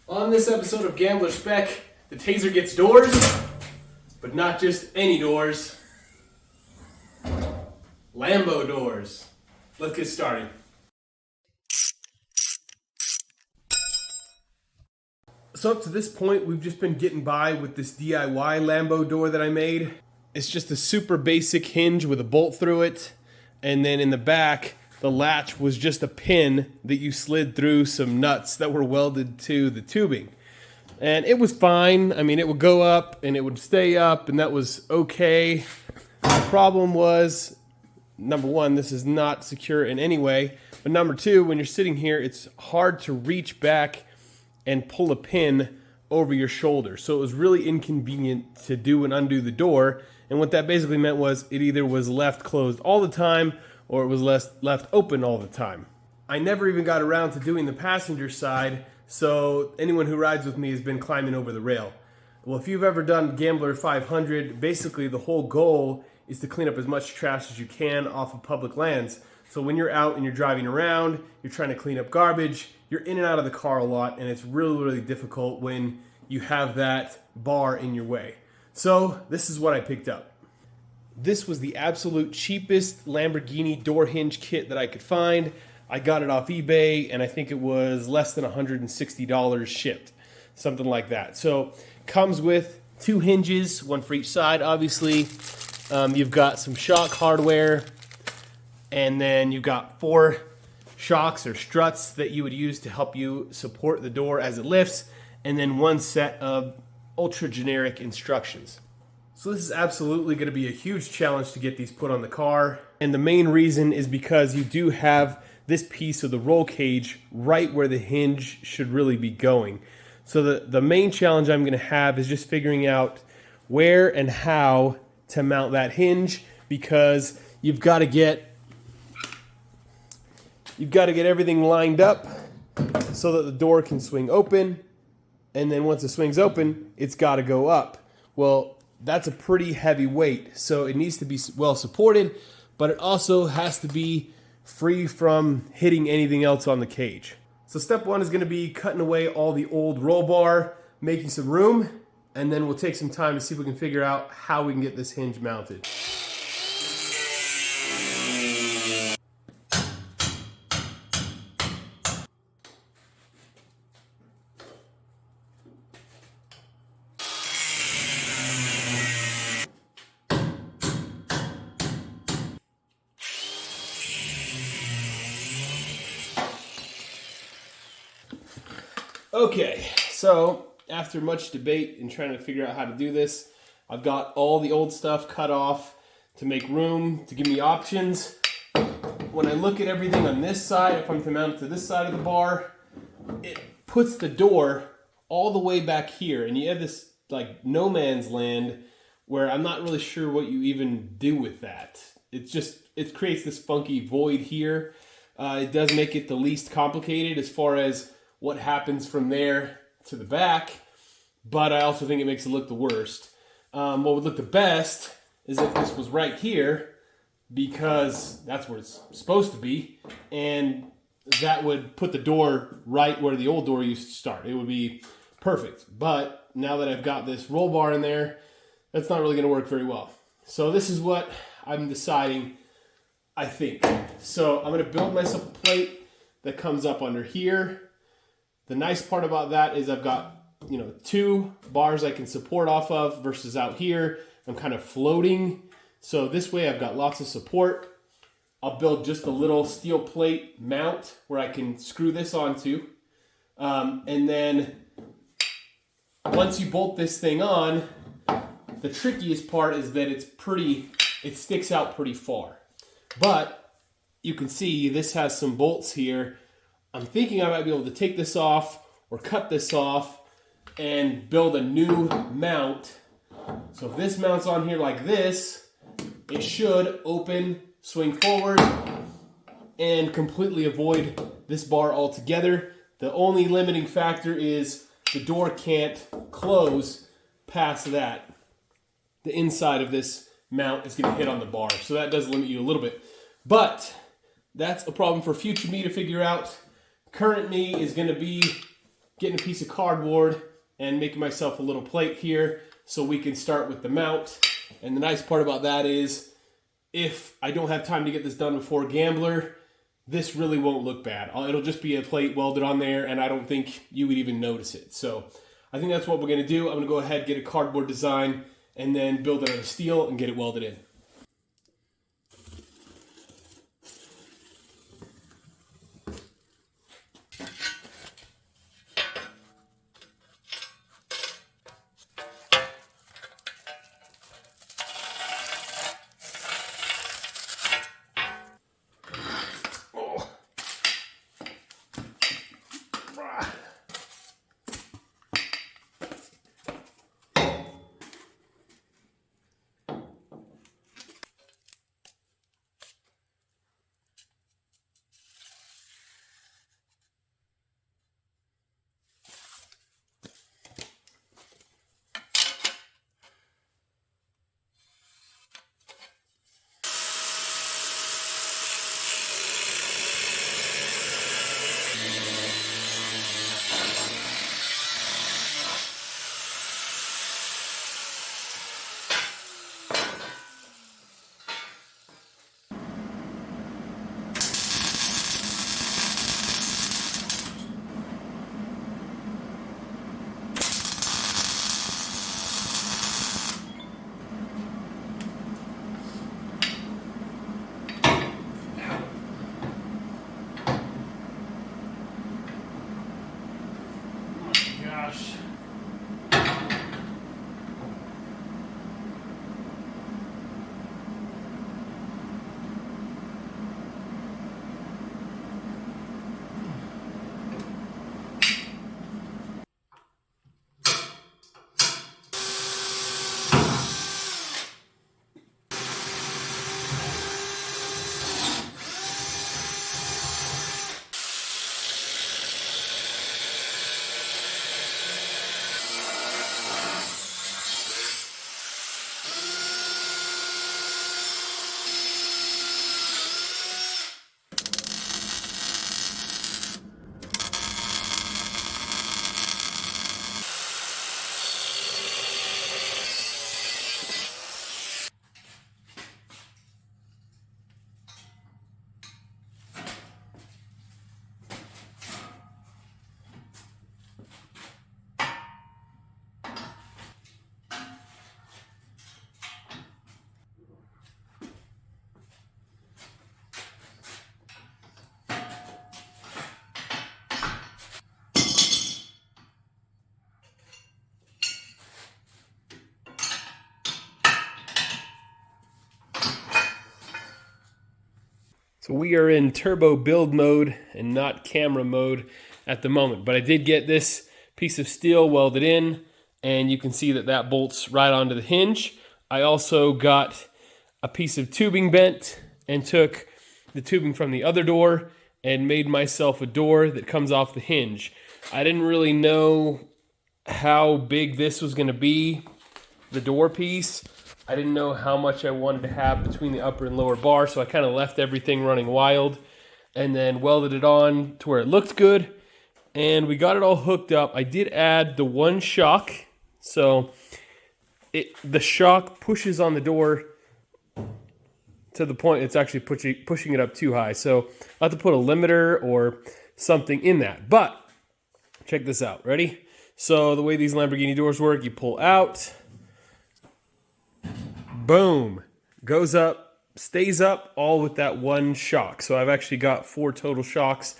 On this episode of Gambler Spec, the TAZR gets doors, but not just any doors. LAMBO doors. Let's get started. So up to this point, we've just been getting by with this DIY LAMBO door that I made. It's just a super basic hinge with a bolt through it, and then in the back, the latch was just a pin that you slid through some nuts that were welded to the tubing. And it was fine. I mean, it would go up and it would stay up, and that was okay. The problem was, number one, this is not secure in any way. But number two, when you're sitting here, it's hard to reach back and pull a pin over your shoulder. So it was really inconvenient to do and undo the door. And what that basically meant was it either was left closed all the time or it was left open all the time. I never even got around to doing the passenger side, so anyone who rides with me has been climbing over the rail. Well, if you've ever done Gambler 500, basically the whole goal is to clean up as much trash as you can off of public lands. So when you're out and you're driving around, you're trying to clean up garbage, you're in and out of the car a lot, and it's really, really difficult when you have that bar in your way. So this is what I picked up. This was the absolute cheapest Lamborghini door hinge kit that I could find. I got it off eBay, and I think it was less than $160 shipped, something like that. So comes with two hinges, one for each side, obviously. You've got some shock hardware, and then you've got 4 shocks or struts that you would use to help you support the door as it lifts, and then one set of ultra generic instructions. So this is absolutely going to be a huge challenge to get these put on the car. And the main reason is because you do have this piece of the roll cage right where the hinge should really be going. So the main challenge I'm going to have is just figuring out where and how to mount that hinge, because you've got to get everything lined up so that the door can swing open. And then once it swings open, it's got to go up. Well, that's a pretty heavy weight, so it needs to be well supported, but it also has to be free from hitting anything else on the cage. So step 1 is going to be cutting away all the old roll bar, making some room, and then we'll take some time to see if we can figure out how we can get this hinge mounted. Okay, so after much debate and trying to figure out how to do this, I've got all the old stuff cut off to make room, to give me options. When I look at everything on this side, if I'm to mount it to this side of the bar, it puts the door all the way back here, and you have this like no man's land where I'm not really sure what you even do with that. It creates this funky void here. It does make it the least complicated as far as what happens from there to the back, but I also think it makes it look the worst. What would look the best is if this was right here, because that's where it's supposed to be, and that would put the door right where the old door used to start. It would be perfect, but now that I've got this roll bar in there, that's not really going to work very well. So this is what I'm deciding, I think. So I'm going to build myself a plate that comes up under here. The nice part about that is I've got, 2 bars I can support off of versus out here I'm kind of floating. So this way I've got lots of support. I'll build just a little steel plate mount where I can screw this onto. And then once you bolt this thing on, the trickiest part is that it sticks out pretty far. But you can see this has some bolts here. I'm thinking I might be able to take this off or cut this off and build a new mount. So if this mounts on here like this, it should open, swing forward, and completely avoid this bar altogether. The only limiting factor is the door can't close past that. The inside of this mount is going to hit on the bar, so that does limit you a little bit. But that's a problem for future me to figure out. Current me is going to be getting a piece of cardboard and making myself a little plate here so we can start with the mount. And the nice part about that is if I don't have time to get this done before Gambler, this really won't look bad. It'll just be a plate welded on there, and I don't think you would even notice it. So I think that's what we're gonna do. I'm gonna go ahead, get a cardboard design, and then build it out of steel and get it welded in. So we are in turbo build mode and not camera mode at the moment. But I did get this piece of steel welded in, and you can see that that bolts right onto the hinge. I also got a piece of tubing bent and took the tubing from the other door and made myself a door that comes off the hinge. I didn't really know how big this was going to be, the door piece. I didn't know how much I wanted to have between the upper and lower bar, so I kind of left everything running wild and then welded it on to where it looked good, and we got it all hooked up. I did add the one shock, so the shock pushes on the door to the point it's actually pushing it up too high, so I'll have to put a limiter or something in that. But check this out. Ready? So the way these Lamborghini doors work, you pull out, boom, goes up, stays up, all with that one shock. So I've actually got 4 total shocks.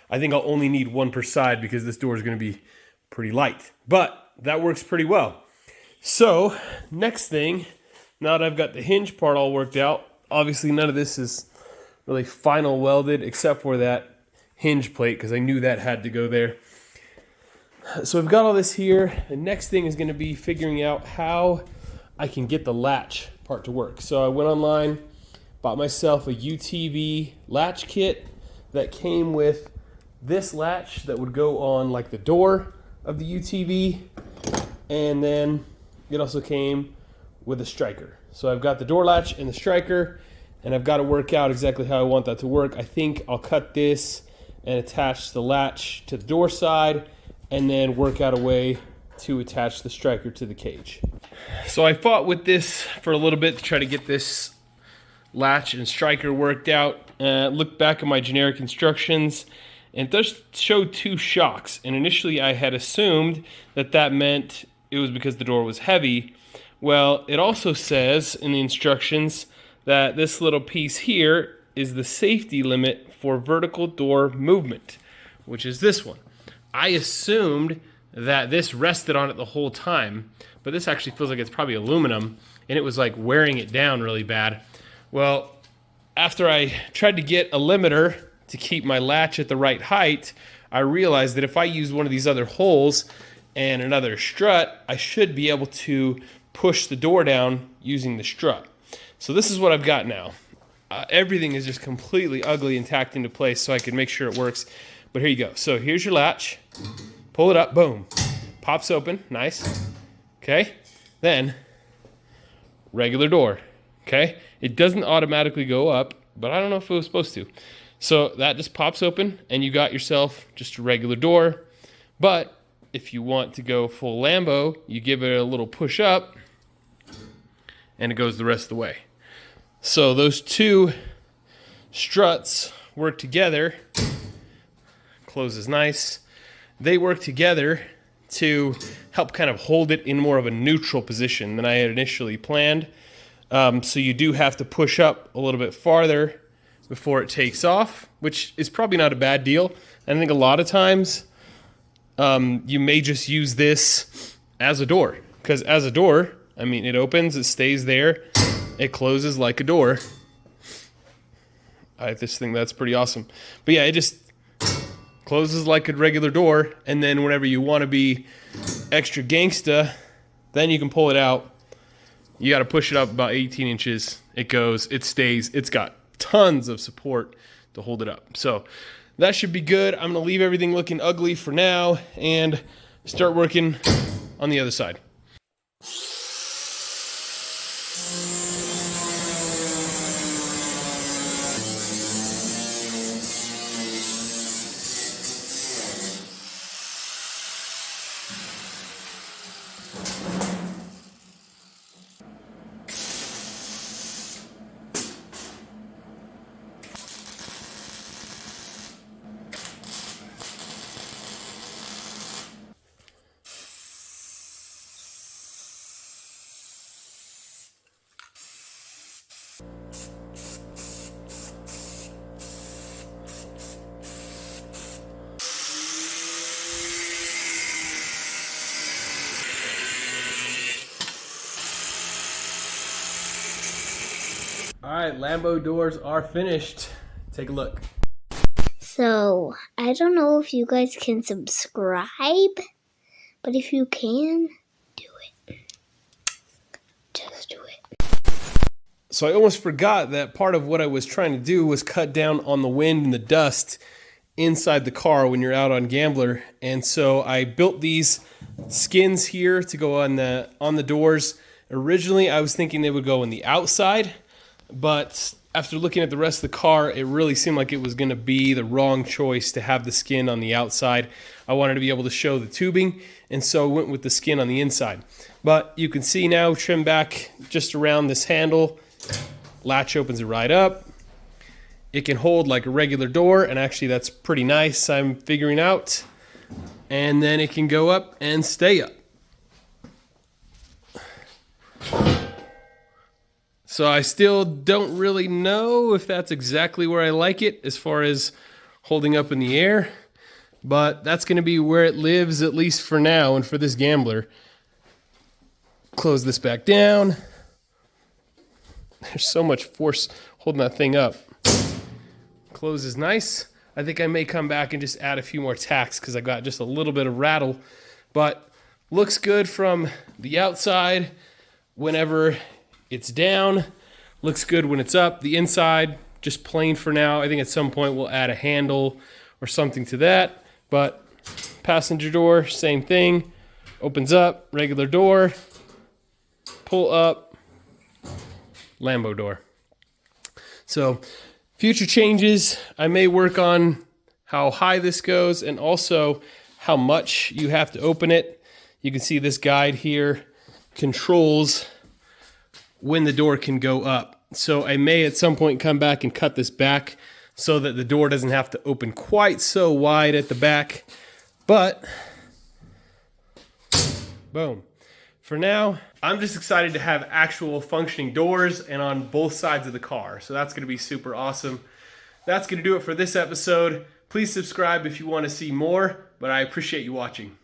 I think I'll only need 1 per side because this door is going to be pretty light, but that works pretty well. So next thing, now that I've got the hinge part all worked out, obviously none of this is really final welded except for that hinge plate because I knew that had to go there. So I've got all this here. The next thing is going to be figuring out how I can get the latch part to work. So I went online, bought myself a UTV latch kit that came with this latch that would go on like the door of the UTV, and then it also came with a striker. So I've got the door latch and the striker, and I've got to work out exactly how I want that to work. I think I'll cut this and attach the latch to the door side, and then work out a way to attach the striker to the cage. So I fought with this for a little bit to try to get this latch and striker worked out. Looked back at my generic instructions, and it does show 2 shocks. And initially I had assumed that that meant it was because the door was heavy. Well, it also says in the instructions that this little piece here is the safety limit for vertical door movement, which is this one. I assumed that this rested on it the whole time, but this actually feels like it's probably aluminum, and it was like wearing it down really bad. Well, after I tried to get a limiter to keep my latch at the right height, I realized that if I use one of these other holes and another strut, I should be able to push the door down using the strut. So this is what I've got now. Everything is just completely ugly and tacked into place so I can make sure it works. But here you go. So here's your latch. Pull it up, boom. Pops open, nice. Okay, then regular door, okay? It doesn't automatically go up, but I don't know if it was supposed to. So that just pops open and you got yourself just a regular door. But if you want to go full Lambo, you give it a little push up and it goes the rest of the way. So those 2 struts work together, closes nice. They work together to help kind of hold it in more of a neutral position than I had initially planned. So you do have to push up a little bit farther before it takes off, which is probably not a bad deal. And I think a lot of times you may just use this as a door, because as a door, I mean, it opens, it stays there, it closes like a door. I just think that's pretty awesome. But yeah, it just closes like a regular door, and then whenever you want to be extra gangsta, then you can pull it out. You got to push it up about 18 inches. It goes, it stays, it's got tons of support to hold it up. So that should be good. I'm going to leave everything looking ugly for now and start working on the other side. All right, Lambo doors are finished. Take a look. So, I don't know if you guys can subscribe, but if you can, do it. Just do it. So I almost forgot that part of what I was trying to do was cut down on the wind and the dust inside the car when you're out on Gambler. And so I built these skins here to go on the doors. Originally, I was thinking they would go on the outside, but after looking at the rest of the car, it really seemed like it was going to be the wrong choice to have the skin on the outside. I wanted to be able to show the tubing, and so I went with the skin on the inside. But you can see now, trim back just around this handle. Latch opens it right up. It can hold like a regular door, and actually that's pretty nice, I'm figuring out. And then it can go up and stay up. So I still don't really know if that's exactly where I like it as far as holding up in the air, but that's going to be where it lives, at least for now and for this Gambler. Close this back down. There's so much force holding that thing up. Closes nice. I think I may come back and just add a few more tacks because I got just a little bit of rattle, but looks good from the outside whenever it's down. Looks good when it's up. The inside, just plain for now. I think at some point we'll add a handle or something to that. But passenger door, same thing. Opens up, regular door. Pull up, Lambo door. So future changes, I may work on how high this goes and also how much you have to open it. You can see this guide here controls when the door can go up. So I may at some point come back and cut this back so that the door doesn't have to open quite so wide at the back. But, boom. For now, I'm just excited to have actual functioning doors and on both sides of the car. So that's going to be super awesome. That's going to do it for this episode. Please subscribe if you want to see more, but I appreciate you watching.